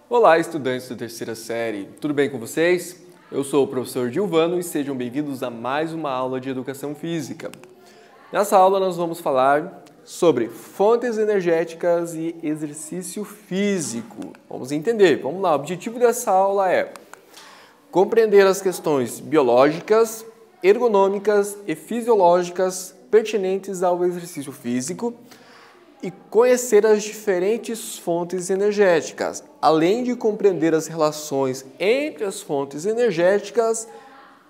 Olá, estudantes da terceira série, tudo bem com vocês? Eu sou o professor Gilvano e sejam bem-vindos a mais uma aula de Educação Física. Nessa aula nós vamos falar sobre fontes energéticas e exercício físico. Vamos entender, vamos lá, o objetivo dessa aula é compreender as questões biológicas, ergonômicas e fisiológicas pertinentes ao exercício físico e conhecer as diferentes fontes energéticas, além de compreender as relações entre as fontes energéticas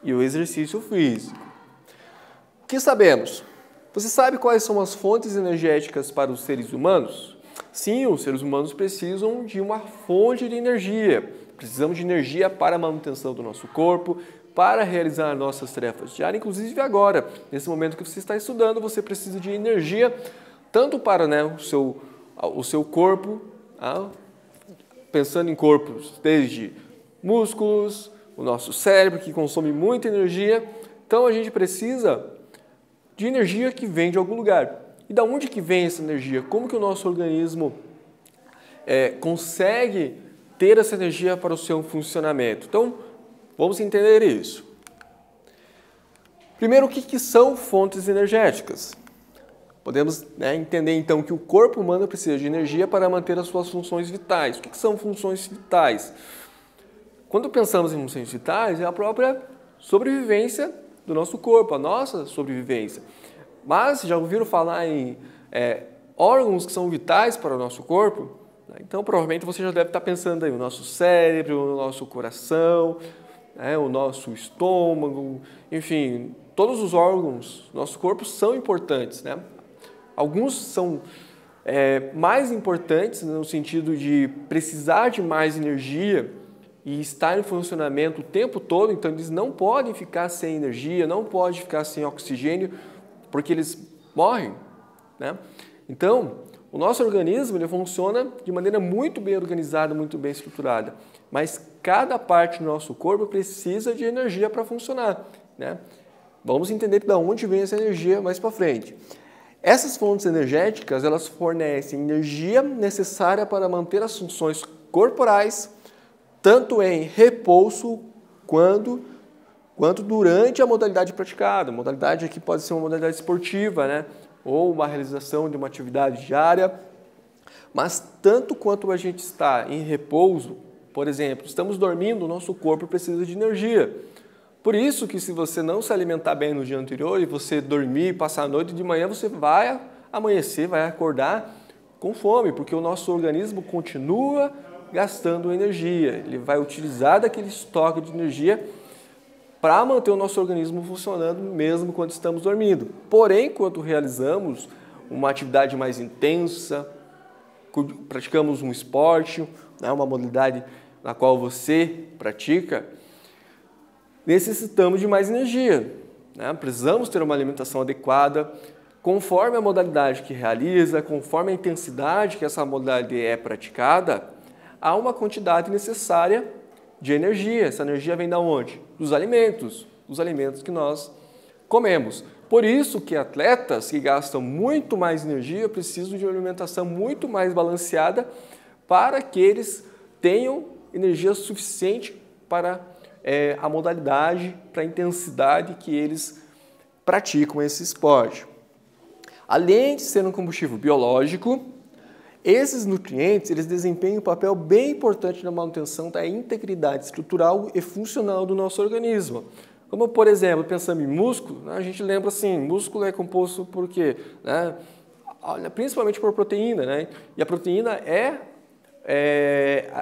e o exercício físico. O que sabemos? Você sabe quais são as fontes energéticas para os seres humanos? Sim, os seres humanos precisam de uma fonte de energia. Precisamos de energia para a manutenção do nosso corpo, para realizar nossas tarefas diárias, inclusive agora, nesse momento que você está estudando, você precisa de energia tanto para o seu corpo, pensando em corpos desde músculos, o nosso cérebro que consome muita energia, então a gente precisa de energia que vem de algum lugar. E da onde que vem essa energia? Como que o nosso organismo consegue ter essa energia para o seu funcionamento? Então, vamos entender isso. Primeiro, o que são fontes energéticas? Podemos entender então que o corpo humano precisa de energia para manter as suas funções vitais. O que são funções vitais? Quando pensamos em funções vitais, é a própria sobrevivência do nosso corpo, a nossa sobrevivência. Mas já ouviram falar em órgãos que são vitais para o nosso corpo? Então provavelmente você já deve estar pensando aí no nosso cérebro, no nosso coração, o nosso estômago, enfim, todos os órgãos do nosso corpo são importantes, né? Alguns são mais importantes no sentido de precisar de mais energia e estar em funcionamento o tempo todo, então eles não podem ficar sem energia, não podem ficar sem oxigênio, porque eles morrem, né? Então, o nosso organismo ele funciona de maneira muito bem organizada, muito bem estruturada, mas cada parte do nosso corpo precisa de energia para funcionar, né? Vamos entender de onde vem essa energia mais para frente. Essas fontes energéticas, elas fornecem energia necessária para manter as funções corporais, tanto em repouso quanto durante a modalidade praticada. A modalidade aqui pode ser uma modalidade esportiva, né? Ou uma realização de uma atividade diária. Mas tanto quanto a gente está em repouso, por exemplo, estamos dormindo, o nosso corpo precisa de energia. Por isso que se você não se alimentar bem no dia anterior e você dormir, passar a noite, de manhã você vai amanhecer, vai acordar com fome, porque o nosso organismo continua gastando energia. Ele vai utilizar daquele estoque de energia para manter o nosso organismo funcionando mesmo quando estamos dormindo. Porém, quando realizamos uma atividade mais intensa, praticamos um esporte, uma modalidade na qual você pratica, necessitamos de mais energia, né? Precisamos ter uma alimentação adequada, conforme a modalidade que realiza, conforme a intensidade que essa modalidade é praticada, há uma quantidade necessária de energia. Essa energia vem de onde? Dos alimentos que nós comemos. Por isso que atletas que gastam muito mais energia precisam de uma alimentação muito mais balanceada para que eles tenham energia suficiente para a modalidade, para a intensidade que eles praticam esse esporte. Além de ser um combustível biológico, esses nutrientes eles desempenham um papel bem importante na manutenção da integridade estrutural e funcional do nosso organismo. Como, por exemplo, pensando em músculo, a gente lembra assim, músculo é composto por quê? Principalmente por proteína, né? E a proteína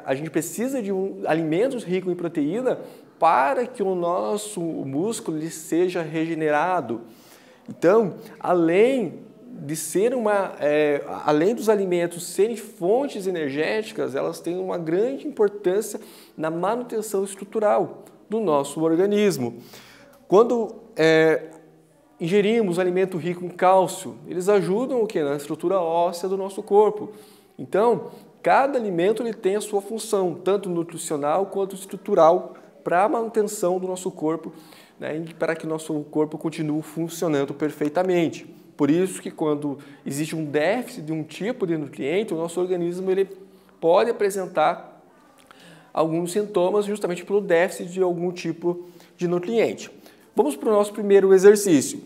a gente precisa de alimentos ricos em proteína para que o nosso músculo ele seja regenerado. Então, além dos alimentos serem fontes energéticas, elas têm uma grande importância na manutenção estrutural do nosso organismo. Quando ingerimos alimento rico em cálcio, eles ajudam o quê? Na estrutura óssea do nosso corpo. Então, cada alimento ele tem a sua função, tanto nutricional quanto estrutural, para a manutenção do nosso corpo, né, e para que nosso corpo continue funcionando perfeitamente. Por isso que quando existe um déficit de um tipo de nutriente, o nosso organismo ele pode apresentar alguns sintomas justamente pelo déficit de algum tipo de nutriente. Vamos para o nosso primeiro exercício.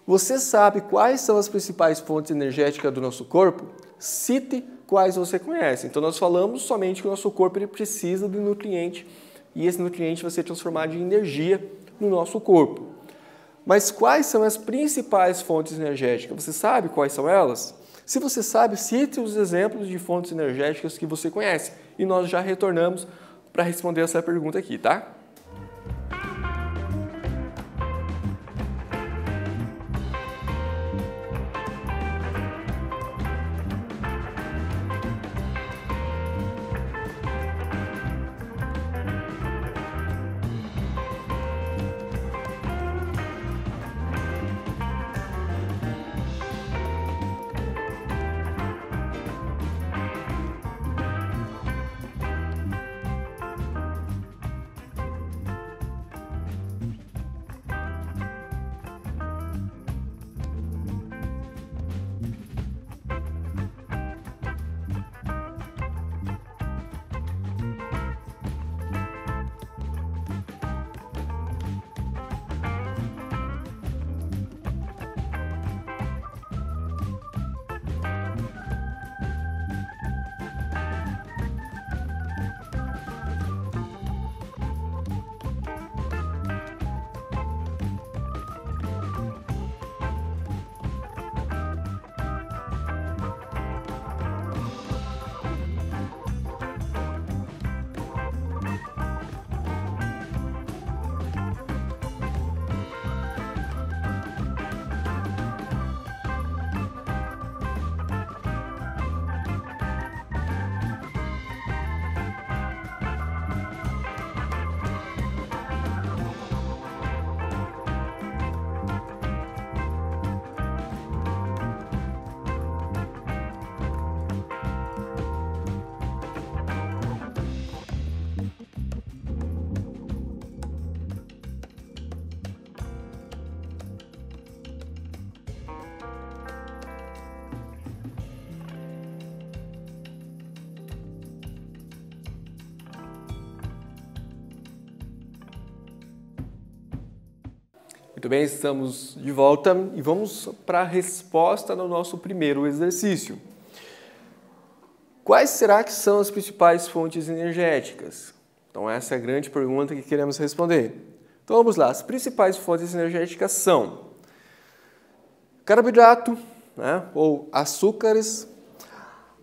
Você sabe quais são as principais fontes energéticas do nosso corpo? Cite quais você conhece. Então, nós falamos somente que o nosso corpo ele precisa de nutriente e esse nutriente vai ser transformado em energia no nosso corpo. Mas quais são as principais fontes energéticas? Você sabe quais são elas? Se você sabe, cite os exemplos de fontes energéticas que você conhece. E nós já retornamos para responder essa pergunta aqui, tá? Muito bem, estamos de volta e vamos para a resposta no nosso primeiro exercício. Quais será que são as principais fontes energéticas? Então essa é a grande pergunta que queremos responder. Então vamos lá, as principais fontes energéticas são carboidrato, né, ou açúcares,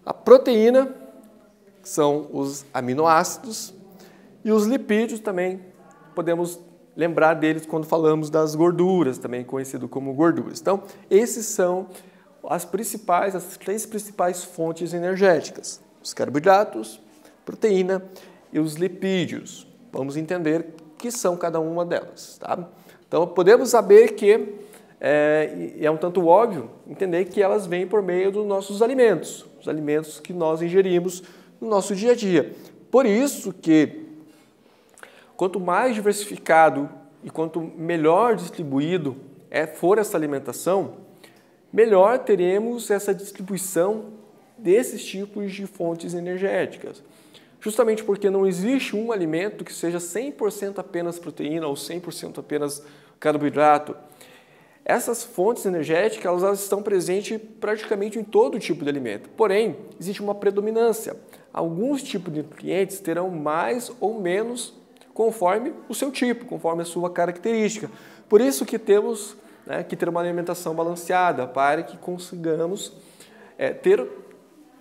a proteína, que são os aminoácidos, e os lipídios também podemos lembrar deles quando falamos das gorduras, também conhecido como gorduras. Então, esses são as três principais fontes energéticas: os carboidratos, proteína e os lipídios. Vamos entender o que são cada uma delas, tá? Então, podemos saber que é um tanto óbvio entender que elas vêm por meio dos nossos alimentos, os alimentos que nós ingerimos no nosso dia a dia. Por isso que quanto mais diversificado e quanto melhor distribuído for essa alimentação, melhor teremos essa distribuição desses tipos de fontes energéticas. Justamente porque não existe um alimento que seja 100% apenas proteína ou 100% apenas carboidrato. Essas fontes energéticas elas estão presentes praticamente em todo tipo de alimento. Porém, existe uma predominância. Alguns tipos de nutrientes terão mais ou menos conforme o seu tipo, conforme a sua característica. Por isso que temos que ter uma alimentação balanceada para que consigamos ter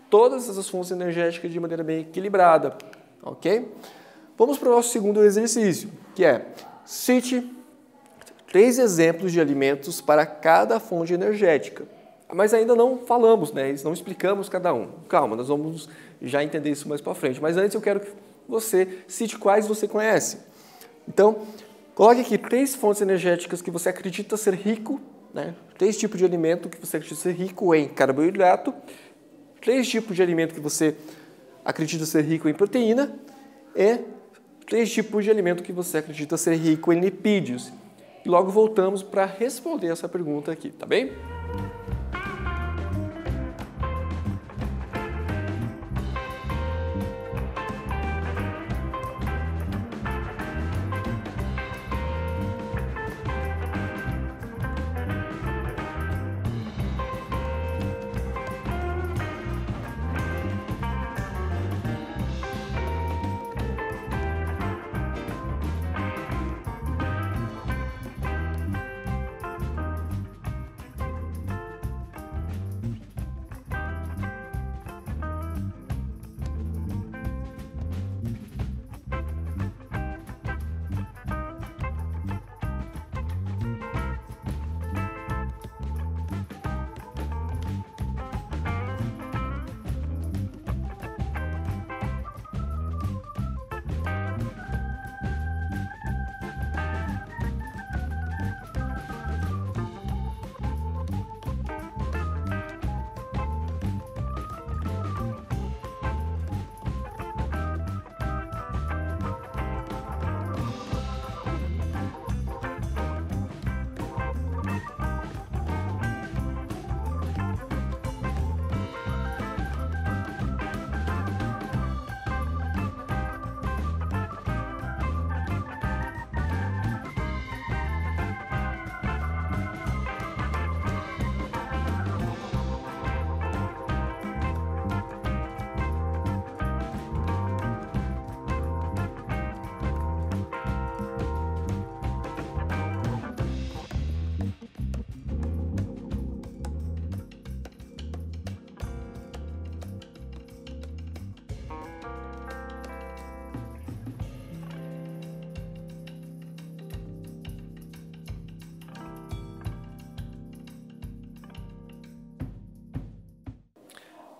todas essas fontes energéticas de maneira bem equilibrada. Ok? Vamos para o nosso segundo exercício, que é cite 3 exemplos de alimentos para cada fonte energética. Mas ainda não falamos, não explicamos cada um. Calma, nós vamos já entender isso mais para frente. Mas antes eu quero que você cite quais você conhece. Então, coloque aqui 3 fontes energéticas que você acredita ser rico, 3 tipos de alimento que você acredita ser rico em carboidrato, 3 tipos de alimento que você acredita ser rico em proteína e 3 tipos de alimento que você acredita ser rico em lipídios. E logo voltamos para responder essa pergunta aqui, tá bem?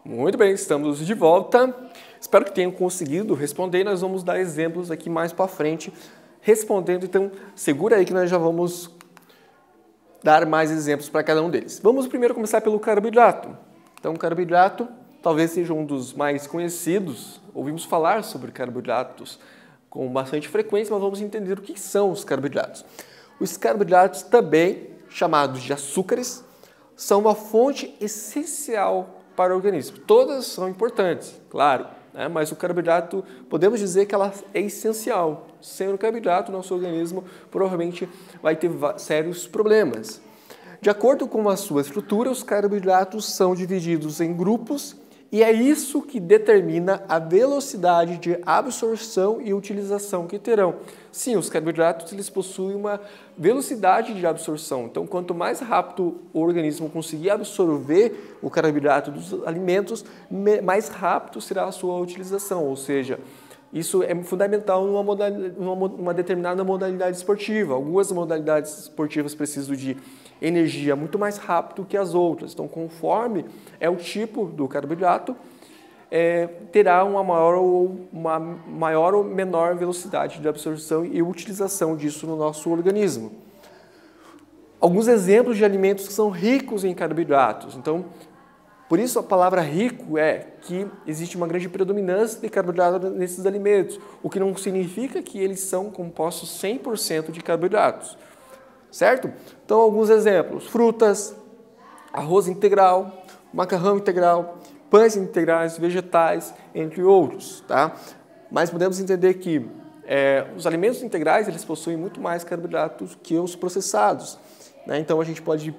Muito bem, estamos de volta. Espero que tenham conseguido responder. Nós vamos dar exemplos aqui mais para frente respondendo. Então, segura aí que nós já vamos dar mais exemplos para cada um deles. Vamos primeiro começar pelo carboidrato. Então, o carboidrato talvez seja um dos mais conhecidos. Ouvimos falar sobre carboidratos com bastante frequência, mas vamos entender o que são os carboidratos. Os carboidratos, também chamados de açúcares, são uma fonte essencial para o organismo. Todas são importantes, claro, né? Mas o carboidrato, podemos dizer que ela é essencial. Sem o carboidrato, nosso organismo provavelmente vai ter sérios problemas. De acordo com a sua estrutura, os carboidratos são divididos em grupos e é isso que determina a velocidade de absorção e utilização que terão. Sim, os carboidratos eles possuem uma velocidade de absorção. Então, quanto mais rápido o organismo conseguir absorver o carboidrato dos alimentos, mais rápido será a sua utilização. Ou seja, isso é fundamental numa determinada modalidade esportiva. Algumas modalidades esportivas precisam de energia muito mais rápido que as outras. Então, conforme é o tipo do carboidrato, terá uma maior ou menor velocidade de absorção e utilização disso no nosso organismo. Alguns exemplos de alimentos que são ricos em carboidratos. Então, por isso a palavra rico é que existe uma grande predominância de carboidrato nesses alimentos, o que não significa que eles são compostos 100% de carboidratos. Certo? Então, alguns exemplos: frutas, arroz integral, macarrão integral, pães integrais, vegetais, entre outros. Tá? Mas podemos entender que os alimentos integrais eles possuem muito mais carboidratos que os processados. Né? Então, a gente pode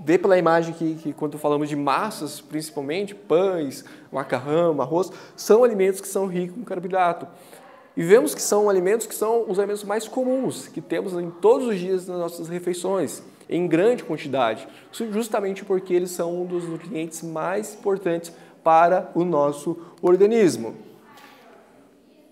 ver pela imagem que quando falamos de massas, principalmente, pães, macarrão, arroz, são alimentos que são ricos em carboidrato. E vemos que são alimentos que são os alimentos mais comuns, que temos em todos os dias nas nossas refeições, em grande quantidade, justamente porque eles são um dos nutrientes mais importantes para o nosso organismo.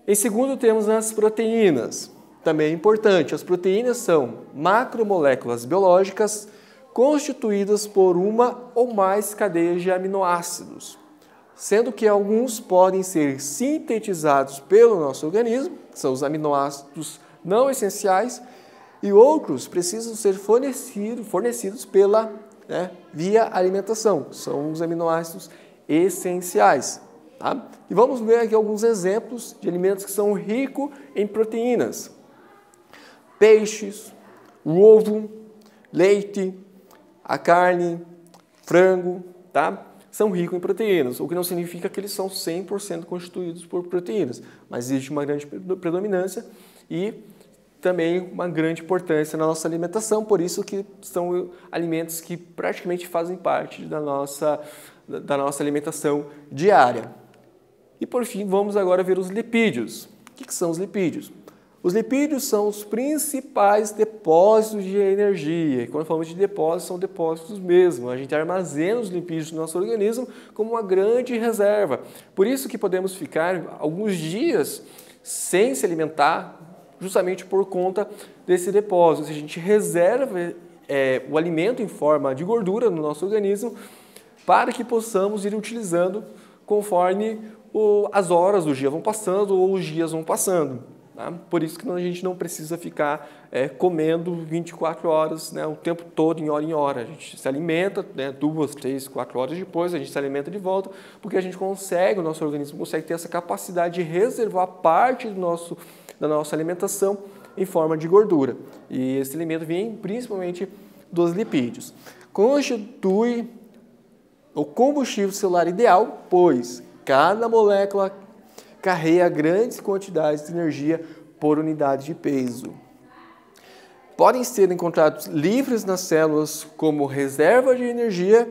Em segundo, temos as proteínas, também é importante. As proteínas são macromoléculas biológicas constituídas por uma ou mais cadeias de aminoácidos, sendo que alguns podem ser sintetizados pelo nosso organismo, que são os aminoácidos não essenciais, e outros precisam ser fornecidos via alimentação, são os aminoácidos essenciais. Tá? E vamos ver aqui alguns exemplos de alimentos que são ricos em proteínas. Peixes, o ovo, leite, a carne, frango, tá? São ricos em proteínas, o que não significa que eles são 100% constituídos por proteínas, mas existe uma grande predominância e também uma grande importância na nossa alimentação, por isso que são alimentos que praticamente fazem parte da nossa alimentação diária. E por fim, vamos agora ver os lipídios. O que são os lipídios? Os lipídios são os principais depósitos de energia. E quando falamos de depósitos, são depósitos mesmo. A gente armazena os lipídios no nosso organismo como uma grande reserva. Por isso que podemos ficar alguns dias sem se alimentar, justamente por conta desse depósito. A gente reserva o alimento em forma de gordura no nosso organismo para que possamos ir utilizando conforme as horas do dia vão passando ou os dias vão passando. Tá? Por isso que a gente não precisa ficar comendo 24 horas, né, o tempo todo, em hora. A gente se alimenta 2, 3, 4 horas depois, a gente se alimenta de volta, porque o nosso organismo consegue ter essa capacidade de reservar parte da nossa alimentação em forma de gordura. E esse alimento vem principalmente dos lipídios. Constitui o combustível celular ideal, pois cada molécula carrega grandes quantidades de energia por unidade de peso. Podem ser encontrados livres nas células como reserva de energia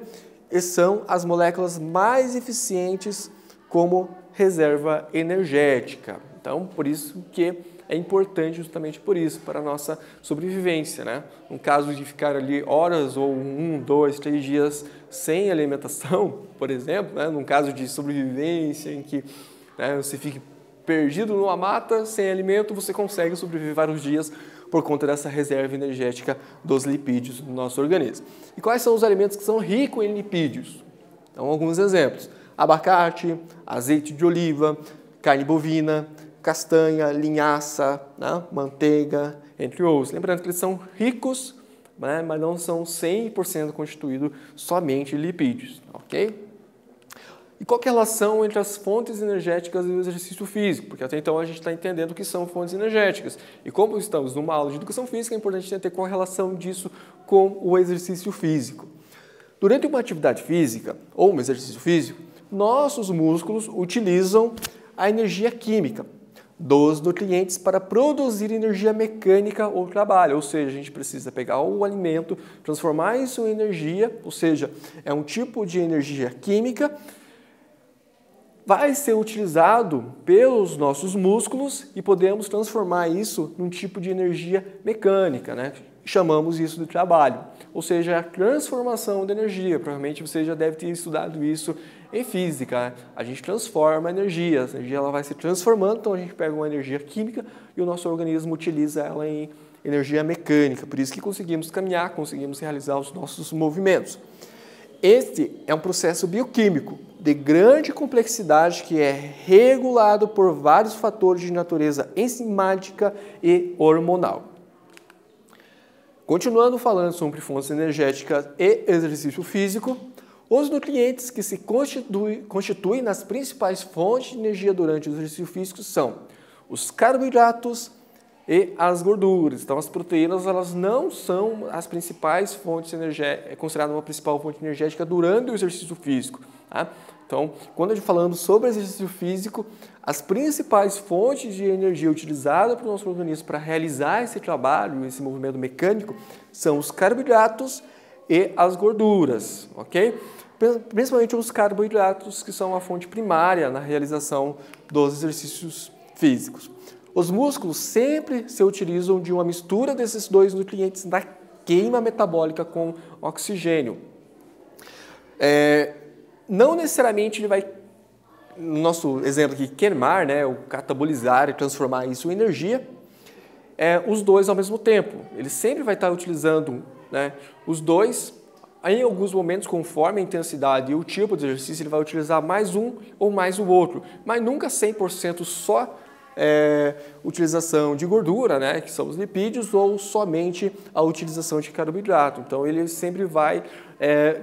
e são as moléculas mais eficientes como reserva energética. Então, por isso que é importante justamente por isso, para a nossa sobrevivência, né? No caso de ficar ali horas ou 1, 2, 3 dias sem alimentação, por exemplo, né? Num caso de sobrevivência em que você fique perdido numa mata, sem alimento, você consegue sobreviver vários dias por conta dessa reserva energética dos lipídios no nosso organismo. E quais são os alimentos que são ricos em lipídios? Então, alguns exemplos. abacate, azeite de oliva, carne bovina, castanha, linhaça, né? Manteiga, entre outros. Lembrando que eles são ricos, né? Mas não são 100% constituídos somente de lipídios, ok? E qual que é a relação entre as fontes energéticas e o exercício físico? Porque até então a gente está entendendo o que são fontes energéticas. E como estamos numa aula de educação física, é importante entender qual a relação disso com o exercício físico. Durante uma atividade física ou um exercício físico, nossos músculos utilizam a energia química dos nutrientes para produzir energia mecânica ou trabalho. Ou seja, a gente precisa pegar o alimento, transformar isso em energia, ou seja, é um tipo de energia química, vai ser utilizado pelos nossos músculos e podemos transformar isso num tipo de energia mecânica, né? Chamamos isso de trabalho, ou seja, a transformação da energia. Provavelmente você já deve ter estudado isso em física, né? A gente transforma a energia ela vai se transformando, então a gente pega uma energia química e o nosso organismo utiliza ela em energia mecânica, por isso que conseguimos caminhar, conseguimos realizar os nossos movimentos. Este é um processo bioquímico de grande complexidade que é regulado por vários fatores de natureza enzimática e hormonal. Continuando falando sobre fontes energéticas e exercício físico, os nutrientes que se constituem nas principais fontes de energia durante o exercício físico são os carboidratos e as gorduras. Então, as proteínas elas não são as principais fontes energéticas, é considerada uma principal fonte energética durante o exercício físico. Tá? Então, quando a gente falando sobre exercício físico, as principais fontes de energia utilizadas pelo nosso organismo para realizar esse trabalho, esse movimento mecânico, são os carboidratos e as gorduras, ok? Principalmente os carboidratos, que são a fonte primária na realização dos exercícios físicos. Os músculos sempre se utilizam de uma mistura desses dois nutrientes na queima metabólica com oxigênio. Não necessariamente ele vai, no nosso exemplo aqui, queimar, né, ou catabolizar e transformar isso em energia, os dois ao mesmo tempo. Ele sempre vai estar utilizando, né, os dois, em alguns momentos, conforme a intensidade e o tipo de exercício, ele vai utilizar mais um ou mais o outro, mas nunca 100% só utilização de gordura, né, que são os lipídios, ou somente a utilização de carboidrato. Então, ele sempre vai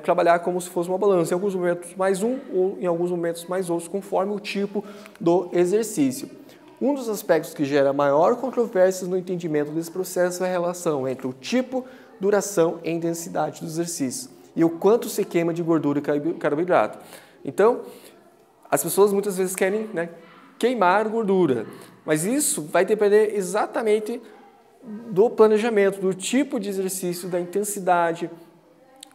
trabalhar como se fosse uma balança, em alguns momentos mais um ou em alguns momentos mais outros, conforme o tipo do exercício. Um dos aspectos que gera maior controvérsia no entendimento desse processo é a relação entre o tipo, duração e intensidade do exercício e o quanto se queima de gordura e carboidrato. Então, as pessoas muitas vezes querem, né, queimar gordura, mas isso vai depender exatamente do planejamento, do tipo de exercício, da intensidade,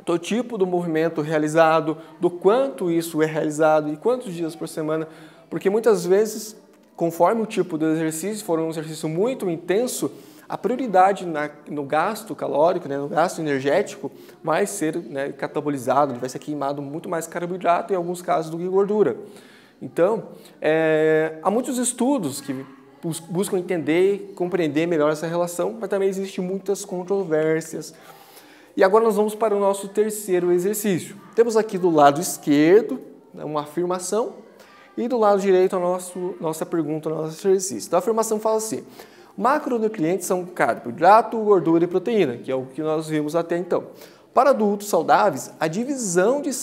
do tipo do movimento realizado, do quanto isso é realizado e quantos dias por semana, porque muitas vezes, conforme o tipo do exercício, for um exercício muito intenso, a prioridade no gasto calórico, né, no gasto energético, vai ser, né, catabolizado, vai ser queimado muito mais carboidrato, em alguns casos, do que gordura. Então, há muitos estudos que buscam entender, compreender melhor essa relação, mas também existem muitas controvérsias. E agora nós vamos para o nosso terceiro exercício. Temos aqui do lado esquerdo, né, uma afirmação, e do lado direito a nossa pergunta, o nosso exercício. Então a afirmação fala assim: macronutrientes são carboidrato, gordura e proteína, que é o que nós vimos até então. Para adultos saudáveis, a divisão de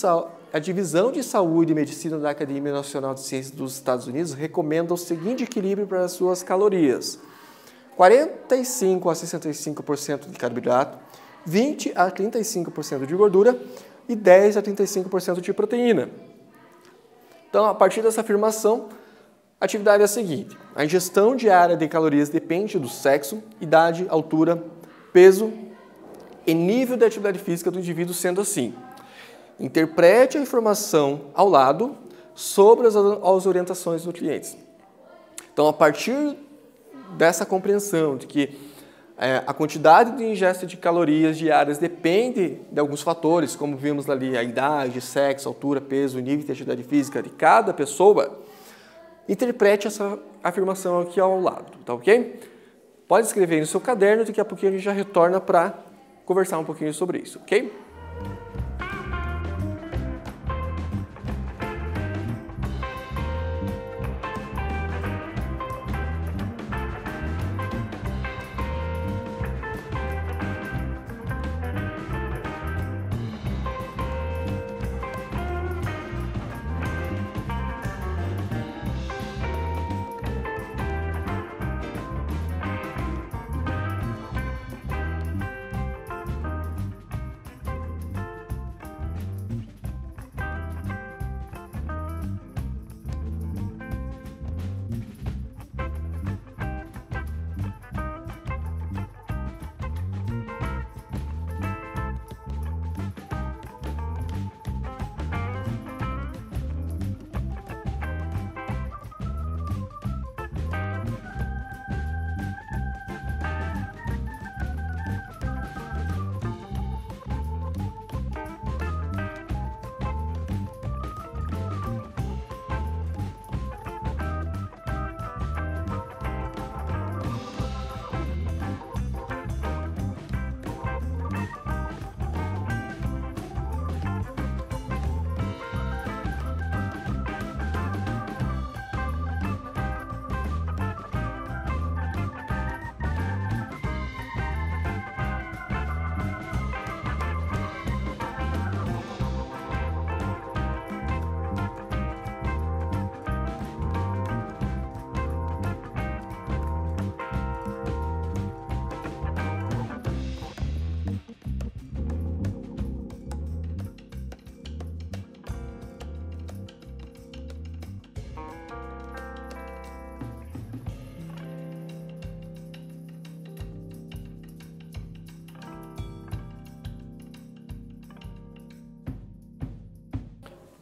saúde e medicina da Academia Nacional de Ciências dos Estados Unidos recomenda o seguinte equilíbrio para as suas calorias: 45 a 65% de carboidrato, 20 a 35% de gordura e 10 a 35% de proteína. Então, a partir dessa afirmação, a atividade é a seguinte: a ingestão diária de calorias depende do sexo, idade, altura, peso e nível de atividade física do indivíduo. Sendo assim, interprete a informação ao lado sobre as orientações nutrientes. Então, a partir dessa compreensão de que a quantidade de ingesta de calorias diárias depende de alguns fatores, como vimos ali, a idade, sexo, altura, peso, nível de atividade física de cada pessoa, interprete essa afirmação aqui ao lado, tá ok? Pode escrever no seu caderno, daqui a pouquinho a gente já retorna para conversar um pouquinho sobre isso, ok?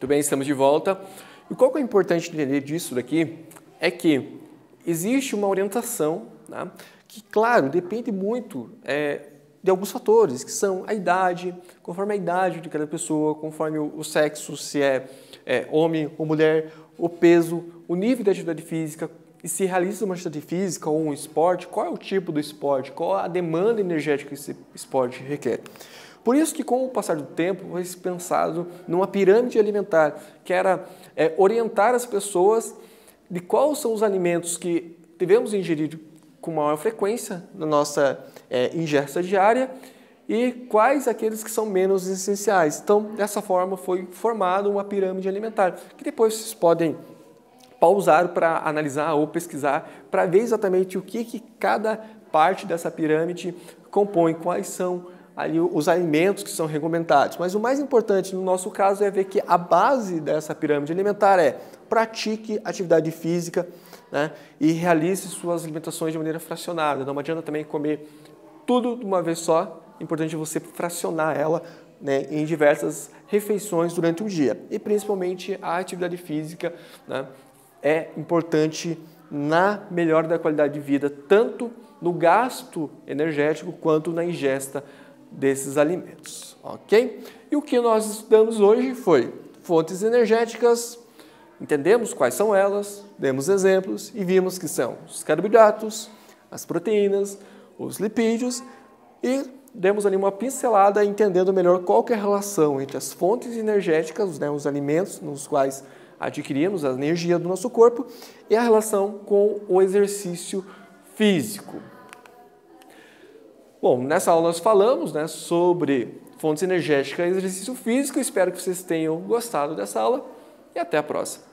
Muito bem, estamos de volta. E qual que é importante entender disso daqui é que existe uma orientação, né, que, claro, depende muito de alguns fatores, que são a idade, conforme a idade de cada pessoa, conforme o sexo, se é homem ou mulher, o peso, o nível de atividade física, e se realiza uma atividade física ou um esporte, qual é o tipo do esporte, qual a demanda energética que esse esporte requer. Por isso que, com o passar do tempo, foi pensado numa pirâmide alimentar, que era orientar as pessoas de quais são os alimentos que devemos ingerir com maior frequência na nossa ingesta diária e quais aqueles que são menos essenciais. Então, dessa forma, foi formada uma pirâmide alimentar, que depois vocês podem pausar para analisar ou pesquisar, para ver exatamente o que cada parte dessa pirâmide compõe, quais são ali os alimentos que são regulamentados. Mas o mais importante no nosso caso é ver que a base dessa pirâmide alimentar é pratique atividade física, né, e realize suas alimentações de maneira fracionada. Não adianta também comer tudo de uma vez só, é importante você fracionar ela, né, em diversas refeições durante o dia. E principalmente a atividade física, né, é importante na melhora da qualidade de vida, tanto no gasto energético quanto na ingesta desses alimentos, ok? E o que nós estudamos hoje foi fontes energéticas, entendemos quais são elas, demos exemplos e vimos que são os carboidratos, as proteínas, os lipídios e demos ali uma pincelada entendendo melhor qual que é a relação entre as fontes energéticas, né, os alimentos nos quais adquirimos a energia do nosso corpo e a relação com o exercício físico. Bom, nessa aula nós falamos, né, sobre fontes energéticas e exercício físico. Espero que vocês tenham gostado dessa aula e até a próxima.